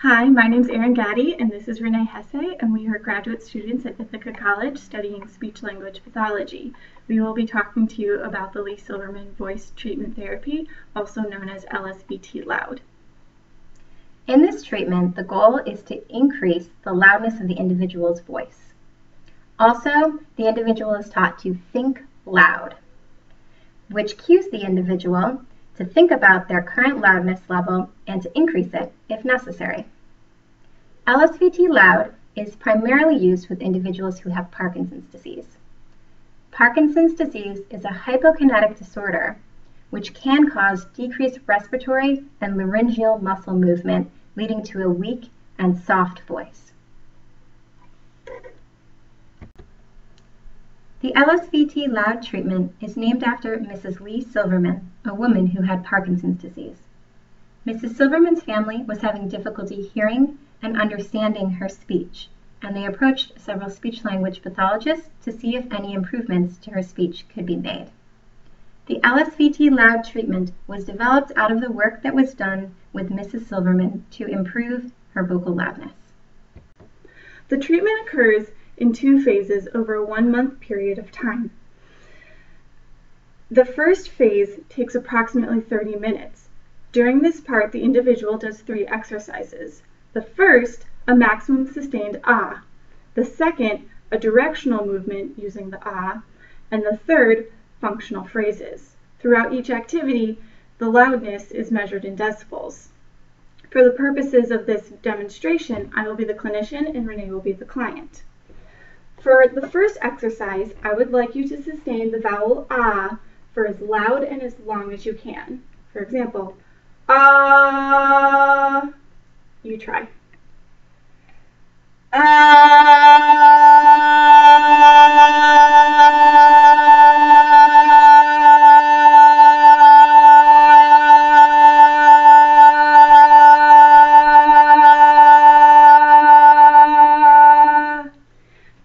Hi, my name is Erin Gaddy, and this is Renee Hesse, and we are graduate students at Ithaca College studying speech-language pathology. We will be talking to you about the Lee Silverman voice treatment therapy, also known as LSVT loud. In this treatment, the goal is to increase the loudness of the individual's voice. Also, the individual is taught to think loud, which cues the individual to think about their current loudness level and to increase it if necessary. LSVT loud is primarily used with individuals who have Parkinson's disease. Parkinson's disease is a hypokinetic disorder which can cause decreased respiratory and laryngeal muscle movement, leading to a weak and soft voice. The LSVT loud treatment is named after Mrs. Lee Silverman, a woman who had Parkinson's disease. Mrs. Silverman's family was having difficulty hearing and understanding her speech, and they approached several speech-language pathologists to see if any improvements to her speech could be made. The LSVT loud treatment was developed out of the work that was done with Mrs. Silverman to improve her vocal loudness. The treatment occurs in 2 phases over a 1-month period of time. The first phase takes approximately 30 minutes. During this part, the individual does 3 exercises. The first, a maximum sustained ah. The second, a directional movement using the ah. And the third, functional phrases. Throughout each activity, the loudness is measured in decibels. For the purposes of this demonstration, I will be the clinician and Renee will be the client. For the first exercise, I would like you to sustain the vowel ah for as loud and as long as you can. For example, ah. You try.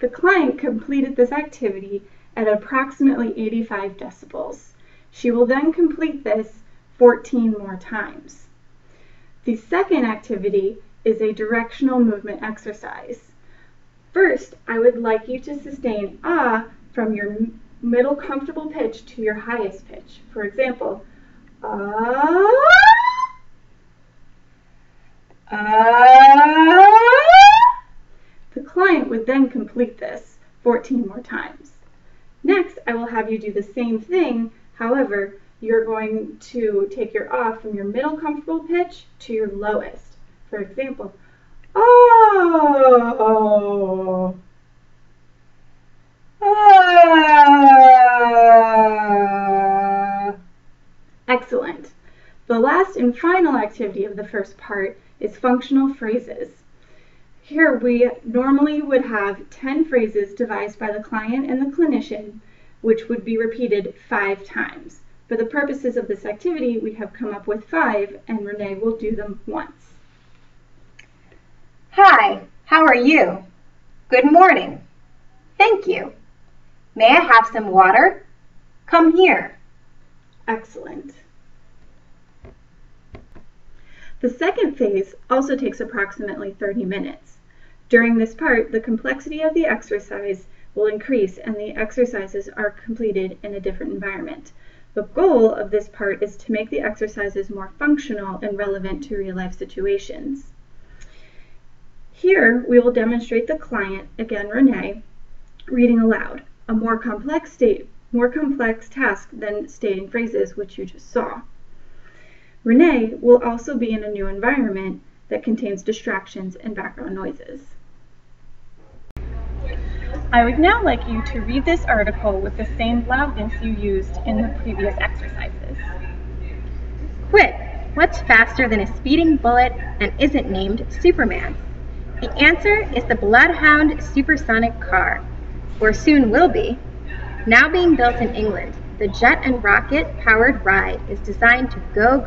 The client completed this activity at approximately 85 decibels. She will then complete this 14 more times. The second activity is a directional movement exercise. First, I would like you to sustain ah from your middle comfortable pitch to your highest pitch. For example, ah, ah. The client would then complete this 14 more times. Next, I will have you do the same thing. However, you're going to take your ah from your middle comfortable pitch to your lowest. For example, oh, ah. Excellent. The last and final activity of the first part is functional phrases. Here we normally would have 10 phrases devised by the client and the clinician, which would be repeated 5 times. For the purposes of this activity, we have come up with 5, and Renee will do them once. Hi, how are you? Good morning. Thank you. May I have some water? Come here. Excellent. The second phase also takes approximately 30 minutes. During this part, the complexity of the exercise will increase and the exercises are completed in a different environment. The goal of this part is to make the exercises more functional and relevant to real-life situations. Here, we will demonstrate the client, again Renee, reading aloud, a more complex task than stating phrases, which you just saw. Renee will also be in a new environment that contains distractions and background noises. I would now like you to read this article with the same loudness you used in the previous exercises. Quick, what's faster than a speeding bullet and isn't named Superman? The answer is the Bloodhound supersonic car, or soon will be. Now being built in England, the jet and rocket powered ride is designed to go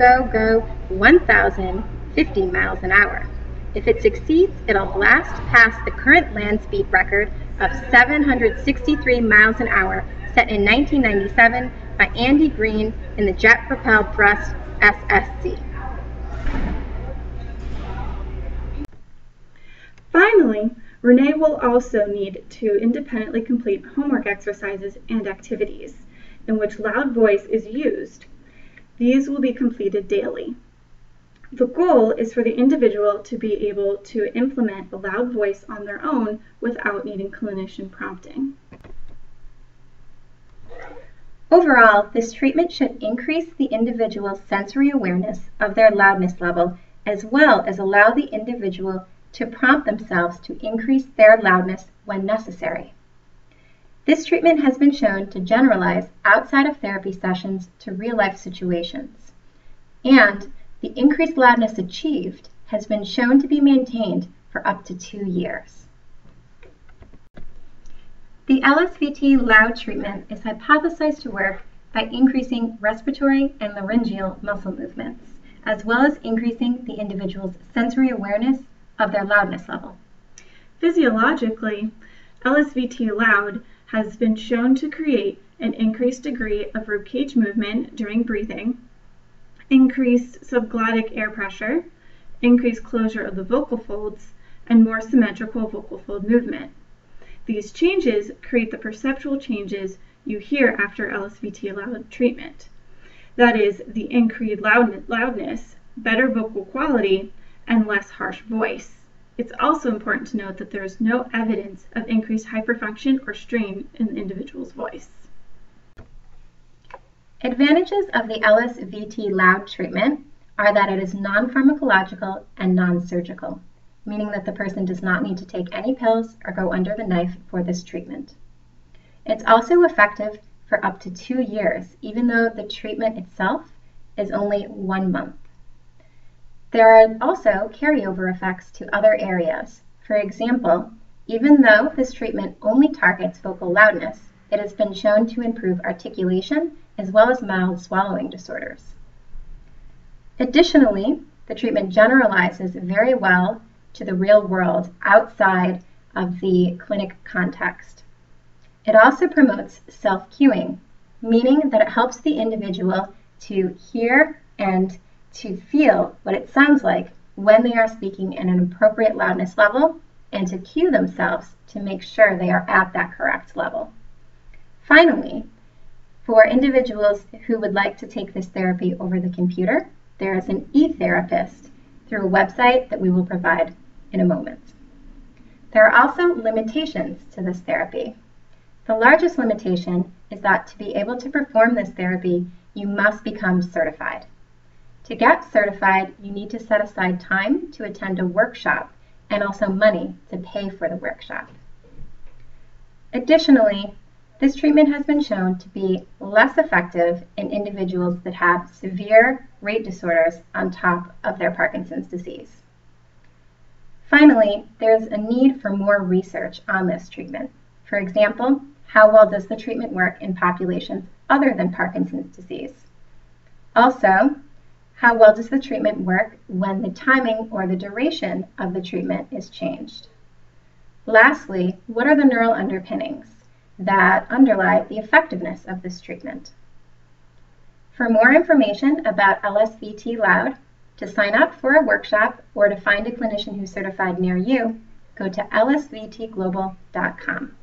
1,050 miles an hour. If it succeeds, it'll blast past the current land speed record of 763 miles an hour set in 1997 by Andy Green in the jet-propelled thrust SSC. Renee will also need to independently complete homework exercises and activities in which loud voice is used. These will be completed daily. The goal is for the individual to be able to implement the loud voice on their own without needing clinician prompting. Overall, this treatment should increase the individual's sensory awareness of their loudness level, as well as allow the individual to prompt themselves to increase their loudness when necessary. This treatment has been shown to generalize outside of therapy sessions to real-life situations, and the increased loudness achieved has been shown to be maintained for up to 2 years. The LSVT loud treatment is hypothesized to work by increasing respiratory and laryngeal muscle movements, as well as increasing the individual's sensory awareness of their loudness level. Physiologically, LSVT loud has been shown to create an increased degree of ribcage movement during breathing, increased subglottic air pressure, increased closure of the vocal folds, and more symmetrical vocal fold movement. These changes create the perceptual changes you hear after LSVT loud treatment. That is, the increased loudness, better vocal quality, and less harsh voice. It's also important to note that there is no evidence of increased hyperfunction or strain in the individual's voice. Advantages of the LSVT loud treatment are that it is non-pharmacological and non-surgical, meaning that the person does not need to take any pills or go under the knife for this treatment. It's also effective for up to 2 years, even though the treatment itself is only 1 month. There are also carryover effects to other areas. For example, even though this treatment only targets vocal loudness, it has been shown to improve articulation as well as mild swallowing disorders. Additionally, the treatment generalizes very well to the real world outside of the clinic context. It also promotes self-cueing, meaning that it helps the individual to hear and to feel what it sounds like when they are speaking at an appropriate loudness level and to cue themselves to make sure they are at that correct level. Finally, for individuals who would like to take this therapy over the computer, there is an e-therapist through a website that we will provide in a moment. There are also limitations to this therapy. The largest limitation is that to be able to perform this therapy, you must become certified. To get certified, you need to set aside time to attend a workshop and also money to pay for the workshop. Additionally, this treatment has been shown to be less effective in individuals that have severe rate disorders on top of their Parkinson's disease. Finally, there's a need for more research on this treatment. For example, how well does the treatment work in populations other than Parkinson's disease? Also, how well does the treatment work when the timing or the duration of the treatment is changed? Lastly, what are the neural underpinnings that underlie the effectiveness of this treatment? For more information about LSVT loud, to sign up for a workshop, or to find a clinician who's certified near you, go to lsvtglobal.com.